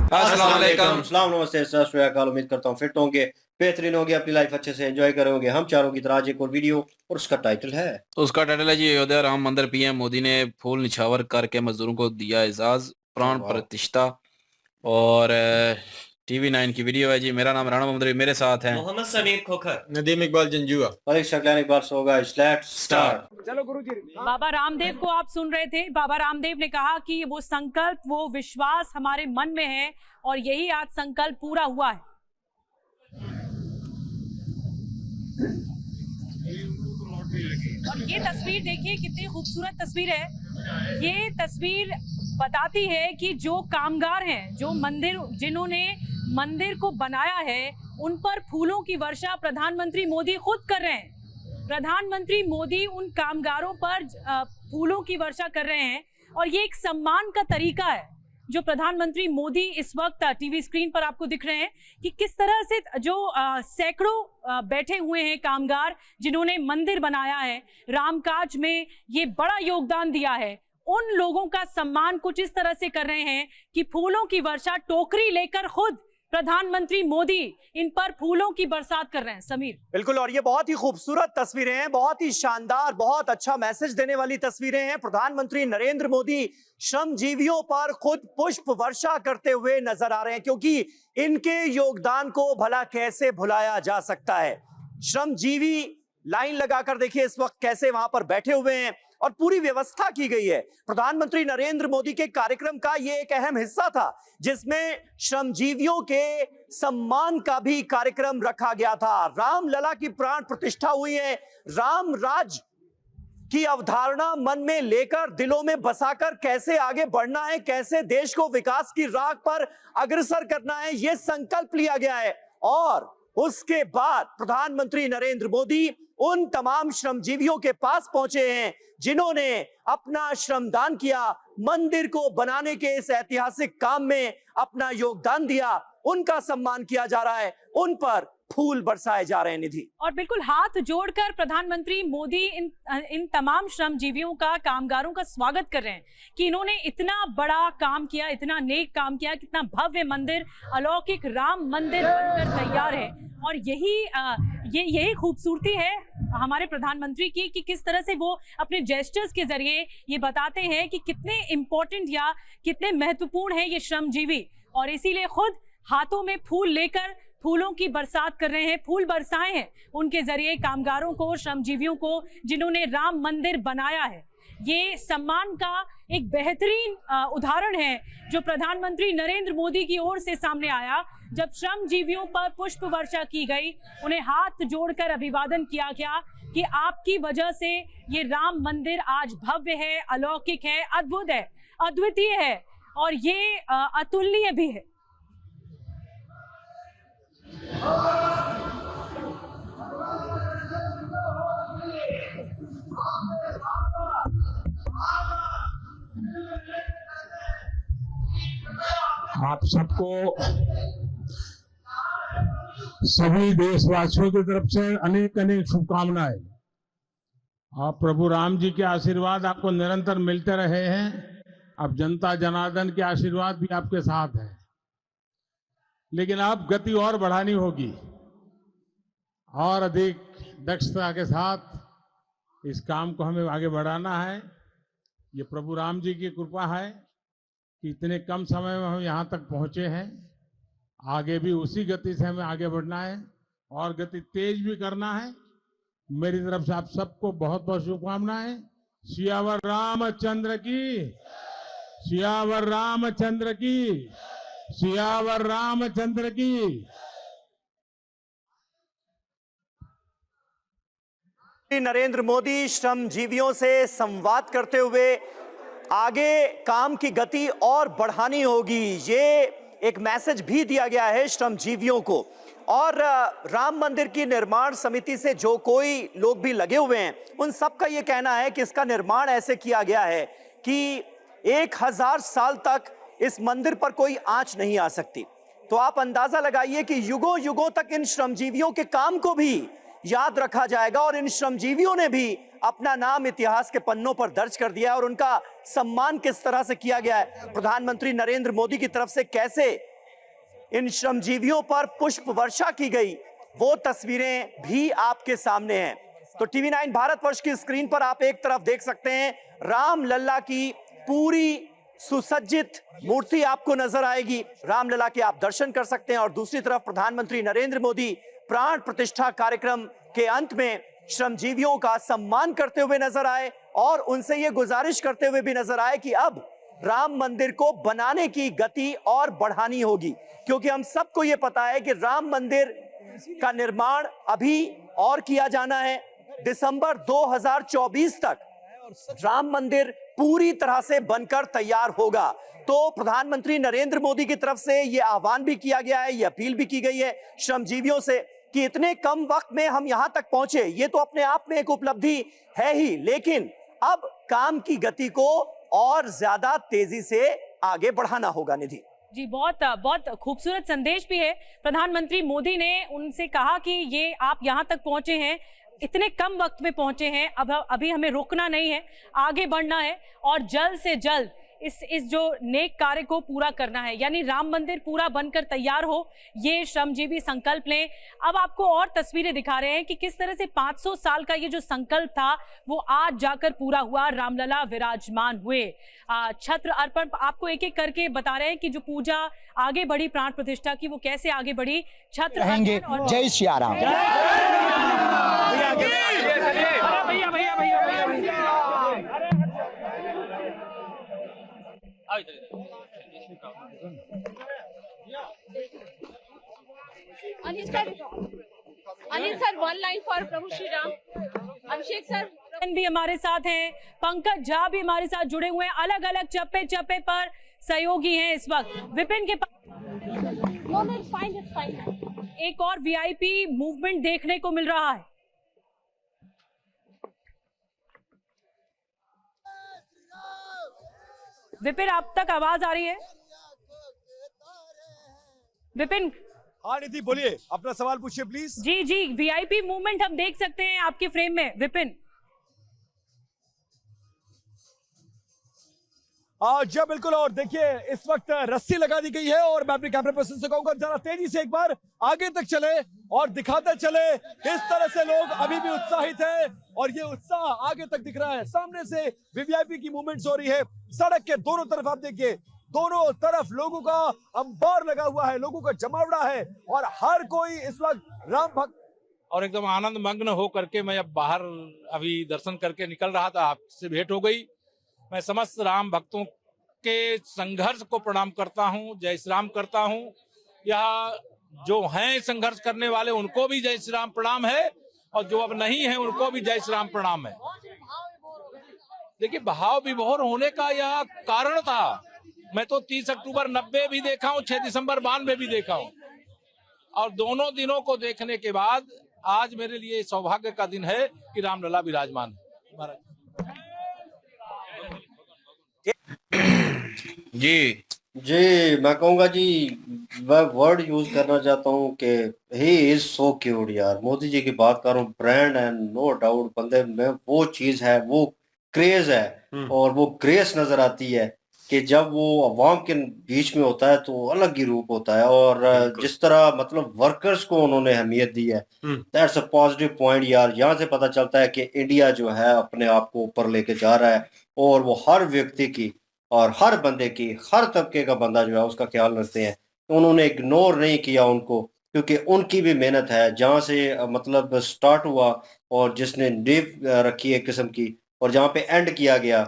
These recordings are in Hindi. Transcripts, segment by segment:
अस्सलाम वालेकुम। सलाम नमस्ते सत श्री अकाल। उम्मीद करता हूँ फिट होंगे, बेहतरीन होंगे, अपनी लाइफ अच्छे से एंजॉय करोगे। हम चारों की तरह आज एक और वीडियो और उसका टाइटल है उसका टाइटल है जी अयोध्या राम मंदिर। पीएम मोदी ने फूल निछावर करके मजदूरों को दिया एजाज, प्राण वाह। प्रतिष्ठा। और TV9 की वीडियो है जी। मेरा नाम राणा मोहम्मद, मेरे साथ हैं मोहम्मद समीर खोखर, नदीम इकबाल जंजुआ। मलिक शकलानी बात होगा। Let's start. बाबा रामदेव को आप सुन रहे थे। बाबा रामदेव ने कहा कि वो संकल्प, वो विश्वास हमारे मन में है और यही आज संकल्प पूरा हुआ है। और ये तस्वीर देखिए, कितनी खूबसूरत तस्वीर है। ये तस्वीर बताती है कि जो कामगार हैं, जो जिन्होंने मंदिर को बनाया है, उन पर फूलों की वर्षा प्रधानमंत्री मोदी खुद कर रहे हैं। प्रधानमंत्री मोदी उन कामगारों पर फूलों की वर्षा कर रहे हैं और ये एक सम्मान का तरीका है जो प्रधानमंत्री मोदी इस वक्त टीवी स्क्रीन पर आपको दिख रहे हैं कि किस तरह से जो सैकड़ों बैठे हुए हैं कामगार जिन्होंने मंदिर बनाया है, रामकाज में ये बड़ा योगदान दिया है, उन लोगों का सम्मान कुछ इस तरह से कर रहे हैं कि फूलों की वर्षा, टोकरी लेकर खुद प्रधानमंत्री मोदी इन पर फूलों की बरसात कर रहे हैं। समीर, बिल्कुल, और ये बहुत ही खूबसूरत तस्वीरें हैं, बहुत ही शानदार, बहुत अच्छा मैसेज देने वाली तस्वीरें हैं। प्रधानमंत्री नरेंद्र मोदी श्रमजीवियों पर खुद पुष्प वर्षा करते हुए नजर आ रहे हैं, क्योंकि इनके योगदान को भला कैसे भुलाया जा सकता है। श्रमजीवी लाइन लगाकर देखिए इस वक्त कैसे वहां पर बैठे हुए हैं और पूरी व्यवस्था की गई है। प्रधानमंत्री नरेंद्र मोदी के कार्यक्रम का ये एक अहम हिस्सा था जिसमें श्रमजीवियों के सम्मान का भी कार्यक्रम रखा गया था। रामलला की प्राण प्रतिष्ठा हुई है। राम राज की अवधारणा मन में लेकर, दिलों में बसाकर कैसे आगे बढ़ना है, कैसे देश को विकास की राह पर अग्रसर करना है, यह संकल्प लिया गया है। और उसके बाद प्रधानमंत्री नरेंद्र मोदी उन तमाम श्रमजीवियों के पास पहुंचे हैं जिन्होंने अपना श्रमदान किया, मंदिर को बनाने के इस ऐतिहासिक काम में अपना योगदान दिया। उनका सम्मान किया जा रहा है, उन पर फूल बरसाए जा रहे हैं। निधि, और बिल्कुल हाथ जोड़कर प्रधानमंत्री मोदी इन तमाम श्रमजीवियों का, कामगारों का स्वागत कर रहे हैं कि इन्होंने इतना बड़ा काम किया, इतना नेक काम किया, कितना भव्य मंदिर, अलौकिक राम मंदिर बनकर तैयार है। और यही खूबसूरती है हमारे प्रधानमंत्री की कि किस तरह से वो अपने जेस्चर्स के जरिए ये बताते हैं कि कितने इम्पोर्टेंट या कितने महत्वपूर्ण है ये श्रमजीवी, और इसीलिए खुद हाथों में फूल लेकर फूलों की बरसात कर रहे हैं, फूल बरसाए हैं उनके जरिए कामगारों को, श्रमजीवियों को जिन्होंने राम मंदिर बनाया है। ये सम्मान का एक बेहतरीन उदाहरण है जो प्रधानमंत्री नरेंद्र मोदी की ओर से सामने आया जब श्रमजीवियों पर पुष्प वर्षा की गई, उन्हें हाथ जोड़कर अभिवादन किया गया कि आपकी वजह से ये राम मंदिर आज भव्य है, अलौकिक है, अद्भुत है, अद्वितीय है और ये अतुलनीय भी है। आप सबको, सभी देशवासियों की तरफ से अनेक अनेक शुभकामनाएं। आप प्रभु राम जी के आशीर्वाद आपको निरंतर मिलते रहे हैं। अब जनता जनार्दन के आशीर्वाद भी आपके साथ है, लेकिन अब गति और बढ़ानी होगी और अधिक दक्षता के साथ इस काम को हमें आगे बढ़ाना है। ये प्रभु राम जी की कृपा है कि इतने कम समय में हम यहाँ तक पहुँचे हैं। आगे भी उसी गति से हमें आगे बढ़ना है और गति तेज भी करना है। मेरी तरफ से आप सबको बहुत बहुत शुभकामनाएं। सियावर रामचंद्र की, सियावर रामचंद्र की, सियावर रामचंद्र की। नरेंद्र मोदी श्रमजीवियों से संवाद करते हुए आगे काम की गति और बढ़ानी होगी, ये एक मैसेज भी दिया गया है श्रमजीवियों को। और राम मंदिर की निर्माण समिति से जो कोई लोग भी लगे हुए हैं, उन सब का ये कहना है कि इसका निर्माण ऐसे किया गया है कि 1000 साल तक इस मंदिर पर कोई आंच नहीं आ सकती। तो आप अंदाजा लगाइए कि युगों युगों तक इन श्रमजीवियों के काम को भी याद रखा जाएगा और इन श्रमजीवियों ने भी अपना नाम इतिहास के पन्नों पर दर्ज कर दिया है और उनका सम्मान किस तरह से किया गया है। प्रधानमंत्री नरेंद्र मोदी की तरफ से कैसे इन श्रमजीवियों पर पुष्प वर्षा की गई, वो तस्वीरें भी आपके सामने हैं। तो टीवी 9 भारतवर्ष की स्क्रीन पर आप एक तरफ देख सकते हैं रामलला की पूरी सुसज्जित मूर्ति आपको नजर आएगी, रामलला के आप दर्शन कर सकते हैं, और दूसरी तरफ प्रधानमंत्री नरेंद्र मोदी प्राण प्रतिष्ठा कार्यक्रम के अंत में श्रमजीवियों का सम्मान करते हुए नजर आए और उनसे ये गुजारिश करते हुए भी नजर आए कि अब राम मंदिर को बनाने की गति और बढ़ानी होगी, क्योंकि हम सबको ये पता है कि राम मंदिर का निर्माण अभी और किया जाना है। दिसंबर 2024 तक राम मंदिर पूरी तरह से बनकर तैयार होगा। तो प्रधानमंत्री नरेंद्र मोदी की तरफ से यह आह्वान भी किया गया है, यह अपील भी की गई है श्रमजीवियों से कि इतने कम वक्त में हम यहां तक पहुंचे, ये तो अपने आप में एक उपलब्धि है ही, लेकिन अब काम की गति को और ज्यादा तेजी से आगे बढ़ाना होगा। निधि जी, बहुत बहुत खूबसूरत संदेश भी है। प्रधानमंत्री मोदी ने उनसे कहा कि ये आप यहाँ तक पहुंचे हैं, इतने कम वक्त में पहुंचे हैं, अब अभी हमें रुकना नहीं है, आगे बढ़ना है और जल्द से जल्द इस जो नेक कार्य को पूरा करना है, यानी राम मंदिर पूरा बनकर तैयार हो, ये श्रमजीवी संकल्प लें। अब आपको और तस्वीरें दिखा रहे हैं कि किस तरह से 500 साल का ये जो संकल्प था वो आज जाकर पूरा हुआ, रामलला विराजमान हुए। छत्र अर्पण आपको एक एक करके बता रहे हैं कि जो पूजा आगे बढ़ी प्राण प्रतिष्ठा की, वो कैसे आगे बढ़ी। छत्र रहेंगे। जय Siya Ram. Anil sir one line for Prabhu Shri Ram. Abhishek sir भी हमारे साथ हैं, पंकज झा भी हमारे साथ जुड़े हुए हैं, अलग अलग चप्पे चप्पे पर सहयोगी हैं इस वक्त। विपिन के पास एक और वीआईपी मूवमेंट देखने को मिल रहा है। विपिन, आप तक आवाज आ रही है? विपिन। हाँ निधि बोलिए, अपना सवाल पूछिए प्लीज। जी जी, वीआईपी मूवमेंट हम देख सकते हैं आपके फ्रेम में। विपिन। जी बिल्कुल, और देखिए इस वक्त रस्सी लगा दी गई है और मैं अपने कैमरा पर्सन से कहूंगा जरा तेजी से एक बार आगे तक चले और दिखाते चले। इस तरह से लोग अभी भी उत्साहित हैं और ये उत्साह आगे तक दिख रहा है। सामने से वीवीआईपी की मूवमेंट्स हो रही है, सड़क के दोनों तरफ आप देखिए, दोनों तरफ लोगों का अंबार लगा हुआ है, लोगों का जमावड़ा है और हर कोई इस वक्त राम भक्त और एकदम आनंद मग्न हो करके मैं अब बाहर अभी दर्शन करके निकल रहा था, आपसे भेंट हो गई। मैं समस्त राम भक्तों के संघर्ष को प्रणाम करता हूं, जय श्री राम करता हूं। यह जो हैं संघर्ष करने वाले उनको भी जय श्री राम प्रणाम है और जो अब नहीं है उनको भी जय श्री राम प्रणाम है। देखिए भाव विभोर होने का यह कारण था। मैं तो 30 अक्टूबर 90 भी देखा हूँ, 6 दिसंबर 92 भी देखा हूँ और दोनों दिनों को देखने के बाद आज मेरे लिए सौभाग्य का दिन है कि रामलला विराजमान है। जी जी, मैं कहूंगा जी, मैं वर्ड यूज करना चाहता हूँ कि ही इज सो क्यूट यार। मोदी जी की बात कर रहा हूँ, ब्रांड एंड नो डाउट बंदे में वो चीज है, वो क्रेज है और वो ग्रेस नजर आती है कि जब वो अवाम के बीच में होता है तो अलग ही रूप होता है। और जिस तरह मतलब वर्कर्स को उन्होंने अहमियत दी है, दैट्स अ पॉजिटिव पॉइंट यार। यहाँ से पता चलता है कि इंडिया जो है अपने आप को ऊपर लेके जा रहा है और वो हर व्यक्ति की और हर बंदे की, हर तबके का बंदा जो है उसका ख्याल रखते हैं। तो उन्होंने इग्नोर नहीं किया उनको, क्योंकि उनकी भी मेहनत है। जहाँ से मतलब स्टार्ट हुआ और जिसने नींव रखी एक किस्म की और जहाँ पे एंड किया गया,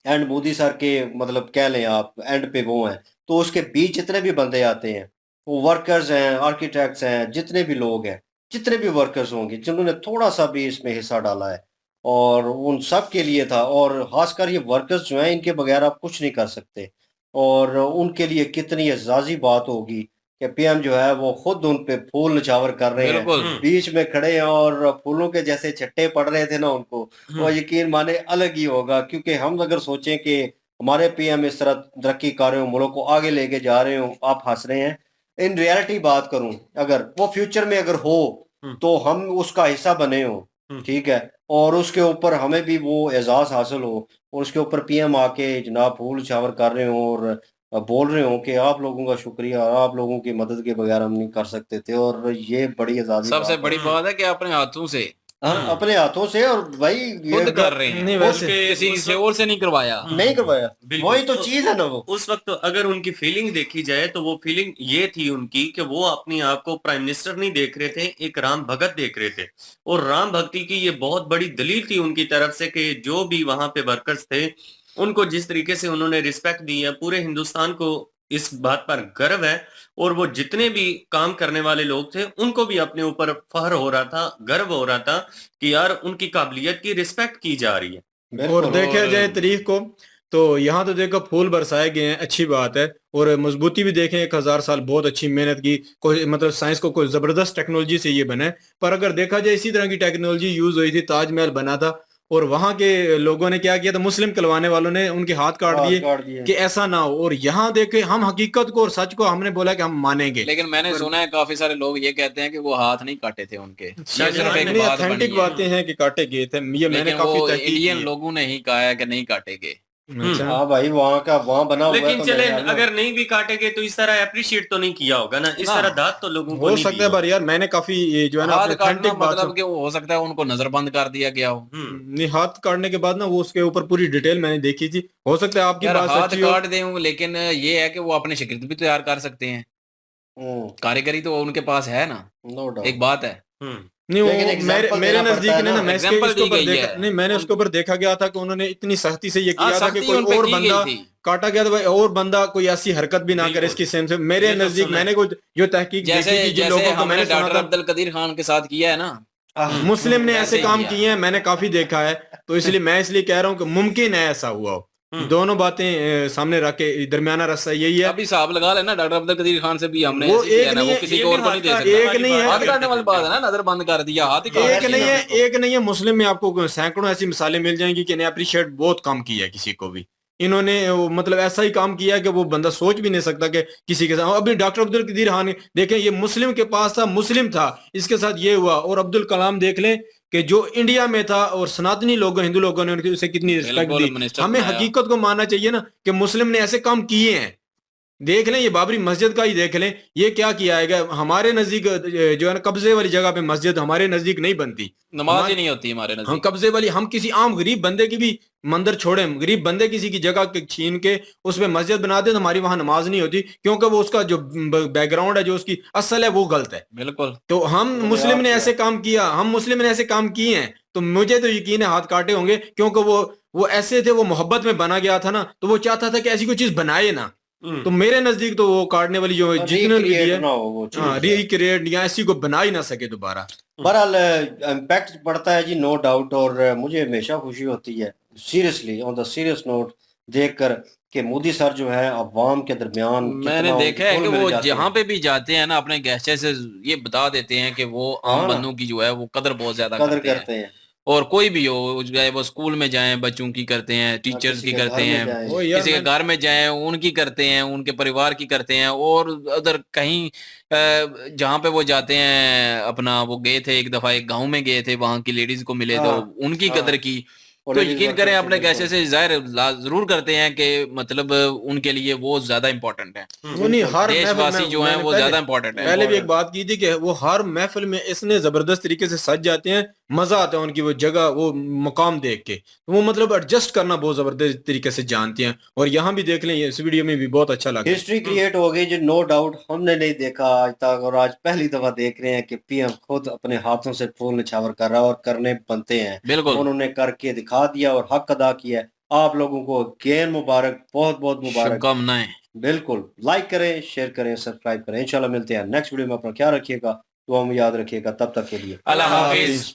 एंड मोदी सर के मतलब कह लें आप एंड पे वो हैं, तो उसके बीच जितने भी बंदे आते हैं वो वर्कर्स हैं, आर्किटेक्ट्स हैं, जितने भी लोग हैं, जितने भी वर्कर्स होंगे जिन्होंने थोड़ा सा भी इसमें हिस्सा डाला है और उन सब के लिए था। और खासकर ये वर्कर्स जो हैं, इनके बगैर आप कुछ नहीं कर सकते। और उनके लिए कितनी एजाजी बात होगी कि पीएम जो है वो खुद उन पे फूल निछावर कर रहे हैं, बीच में खड़े हैं और फूलों के जैसे छट्टे पड़ रहे थे ना उनको, वो यकीन माने अलग ही होगा। क्योंकि हम अगर सोचें कि हमारे पीएम इस तरह तरक्की कर रहे हो, मुल्क को आगे लेके जा रहे हो, आप हंस रहे हैं। इन रियलिटी बात करूं, अगर वो फ्यूचर में अगर हो तो हम उसका हिस्सा बने हो, ठीक है, और उसके ऊपर हमें भी वो एजाज हासिल हो और उसके ऊपर पीएम आके जनाब फूल शावर कर रहे हो और बोल रहे हो कि आप लोगों का शुक्रिया और आप लोगों की मदद के बगैर हम नहीं कर सकते थे, और ये बड़ी आजादी सबसे बात बड़ी है। बात है कि अपने हाथों से हाँ, अपने हाथों से, और भाई ये खुद कर रहे हैं, नहीं, और वैसे किसी उस से और से नहीं करवाया। नहीं करवाया, बिल्कुल। वही तो चीज है ना वो। उस वक्त अगर उनकी फीलिंग देखी जाए तो वो फीलिंग ये थी उनकी कि वो अपने आप को प्राइम मिनिस्टर नहीं देख रहे थे, एक राम भगत देख रहे थे। और राम भक्ति की ये बहुत बड़ी दलील थी उनकी तरफ से कि जो भी वहां पे वर्कर्स थे उनको जिस तरीके से उन्होंने रिस्पेक्ट दी है, पूरे हिंदुस्तान को इस बात पर गर्व है। और वो जितने भी काम करने वाले लोग थे उनको भी अपने ऊपर फख्र हो रहा था, गर्व हो रहा था कि यार उनकी काबिलियत की रिस्पेक्ट की जा रही है। और बिल्कुल। देखा और जाए तारीख को तो यहाँ तो देखो फूल बरसाए गए हैं, अच्छी बात है। और मजबूती भी देखें, 1000 साल बहुत अच्छी मेहनत की, कोई मतलब साइंस को कोई जबरदस्त टेक्नोलॉजी से ये बने। पर अगर देखा जाए इसी तरह की टेक्नोलॉजी यूज हुई थी, ताजमहल बना था और वहां के लोगों ने क्या किया था, मुस्लिम कहलवाने वालों ने उनके हाथ काट हाथ दिए काट दिए। कि ऐसा ना हो। और यहाँ देखे हम हकीकत को और सच को हमने बोला कि हम मानेंगे। लेकिन मैंने पर- सुना है काफी सारे लोग ये कहते हैं कि वो हाथ नहीं काटे थे उनके, ये सिर्फ एक नहीं, बात बनी ऑथेंटिक है। बातें हैं कि काटे गए थे, ये मैंने लेकिन काफी वो तहकीक की इंडियन है। लोगों ने ही कहा है कि नहीं काटे गए। अच्छा। हाँ भाई, वहाँ का वहाँ बना हुआ है लेकिन तो चले मेरे ख्याल में- अगर नहीं भी काटेंगे तो इस तरह अप्रिशिएट तो नहीं किया होगा ना, इस ना। तरह दाद तो लोगों को हो नहीं सकता है, दी पर यार मैंने काफी ये जो है ना हाथ अपने काटना authentic बात मतलब कि वो हो सकता है उनको नजरबंद कर दिया गया हो। नहीं, हाथ काटने के बाद ना वो उसके ऊपर पूरी डिटेल मैंने देखी थी। हो सकता है आपकी यार बात हाथ सच्ची हो। काट दें, लेकिन ये है कि वो अपने शिगिर्द भी तैयार कर सकते हैं, कारीगरी तो उनके पास है ना, नो डाउट। एक बात है। नहीं, वो लेकिन मेरे example मेरे देना नजदीक पड़ता है ने ना ना, मैं इसके example इसके दी ऊपर गई देखा है। नहीं, मैंने उसके ऊपर देखा गया था कि उन्होंने इतनी सख्ती से ये हाँ, किया था कि सख्ती कोई उन पे और की बंदा गई थी। काटा गया था भाई, और बंदा कोई ऐसी हरकत भी ना करे बिल्कुल। इसकी सेम से। मेरे ये तो नजदीक सुना है। मैंने कुछ जो तहकीक जैसे देखी थी, जिन जैसे लोगों को हमने मैंने सुना डॉक्टर था, अब्दुल कदीर खान के साथ किया है ना, मुस्लिम ने वैसे ऐसे ही काम किया। किए हैं, मैंने काफी देखा है। तो इसलिए मैं इसलिए कह रहा हूँ कि मुमकिन है ऐसा हुआ हो। दोनों बातें सामने रख के दरमियाना रास्ता यही है। अभी हिसाब लगा लेना, डॉक्टर अब्दुल कदीर खान से भी हमने वो ऐसे किया एक ना, नहीं वो है, किसी ये को भी और को नहीं दे हाथ सकता। एक वाली नहीं है, बात हाथ काटने वाली बात है ना, नजर बंद कर दिया, हाथ ही काट एक दिया। नहीं है, एक नहीं है। मुस्लिम में आपको सैकड़ों ऐसी मिसालें मिल जाएंगी कि इन्हें अप्रिशिएट बहुत कम किया है किसी को भी। इन्होंने मतलब ऐसा ही काम किया कि वो बंदा सोच भी नहीं सकता कि किसी के साथ। अभी डॉक्टर अब्दुल कदीर खान देखें, ये मुस्लिम के पास था, मुस्लिम था, इसके साथ ये हुआ। और अब्दुल कलाम देख लें कि जो इंडिया में था और सनातनी लोगों, हिंदू लोगों ने उनकी उसे कितनी रिस्पेक्ट बिल्कुल, दी। मिनिस्टर हमें बनाया। हकीकत को मानना चाहिए ना कि मुस्लिम ने ऐसे काम किए हैं। देख लें, ये बाबरी मस्जिद का ही देख लें, ये क्या किया है। हमारे नजदीक जो है ना कब्जे वाली जगह पे मस्जिद हमारे नजदीक नहीं बनती, नमाज ही नहीं होती हमारे हम नजदीक। कब्जे वाली, हम किसी आम गरीब बंदे की भी मंदिर छोड़े, गरीब बंदे किसी की जगह छीन के उस पे मस्जिद बना दे तो हमारी वहां नमाज नहीं होती, क्योंकि वो उसका जो बैकग्राउंड है, जो उसकी असल है, वो गलत है। बिल्कुल। तो हम मुस्लिम ने ऐसे काम किया, हम मुस्लिम ने ऐसे काम किए हैं, तो मुझे तो यकीन है हाथ काटे होंगे, क्योंकि वो ऐसे थे, वो मोहब्बत में बना गया था ना, तो वो चाहता था कि ऐसी कोई चीज बनाए ना। तो मेरे नजदीक तो वो काटने वाली जो जितने भी Recreate है, ना हो वो चीज। हाँ, रिक्रिएट या ऐसी को बना ही ना सके दोबारा। बहरहाल इम्पैक्ट पड़ता है जी, नो डाउट। और मुझे हमेशा खुशी होती है, seriously on the serious note, देखकर कि मोदी सर जो है अवाम के दरमियान मैंने कितना देखा है घुल कि मिल वो जाते जहाँ हैं। पे भी जाते हैं ना, अपने गैस्चर से ये बता देते हैं कि वो हाँ आम ना। बंदों की जो है वो कदर बहुत ज्यादा कदर करते हैं। करते हैं। और कोई भी हो, चाहे वो स्कूल में जाएं बच्चों की करते हैं, टीचर्स किसी की के करते घर में हैं, जाएं। वो यार किसी के मैं- घर में जाएं उनकी करते हैं, उनके परिवार की करते हैं। और उधर कहीं जहाँ पे वो जाते हैं, अपना वो गए थे एक दफा, एक गांव में गए थे, वहां की लेडीज को मिले तो हाँ, उनकी हाँ। कदर की। और तो ladies यकीन workers करें, की अपने बिल्कुल। कैसे से जाहिर जरूर करते हैं कि मतलब उनके लिए वो ज्यादा इंपॉर्टेंट है। वो नहीं, हर देशवासी महफिल जो है मैंने वो पहले- ज्यादा इंपॉर्टेंट है। पहले भी एक बात की थी कि वो हर महफिल में इसने जबरदस्त तरीके से सज जाते हैं, मजा आता है उनकी वो जगह, वो मुकाम देख के। तो वो मतलब एडजस्ट करना बहुत जबरदस्त तरीके से जानते हैं। और यहाँ भी देख लें, इस वीडियो में भी बहुत अच्छा लगा। हिस्ट्री क्रिएट हो गई जो, नो डाउट। हमने नहीं देखा आज तक, और आज पहली दफा देख रहे हैं कि पीएम खुद अपने हाथों से फूल निछावर कर रहा है, और करने बनते हैं। बिल्कुल। उन्होंने करके दिखा दिया और हक अदा किया है। आप लोगों को अगेन मुबारक, बहुत बहुत मुबारक। शुभकामनाएं। बिल्कुल, लाइक करें, शेयर करें, सब्सक्राइब करें। इंशाल्लाह मिलते हैं नेक्स्ट वीडियो में। अपना ख्याल रखिएगा, तो हम याद रखिएगा। तब तक के लिए अल्लाह हाफिज।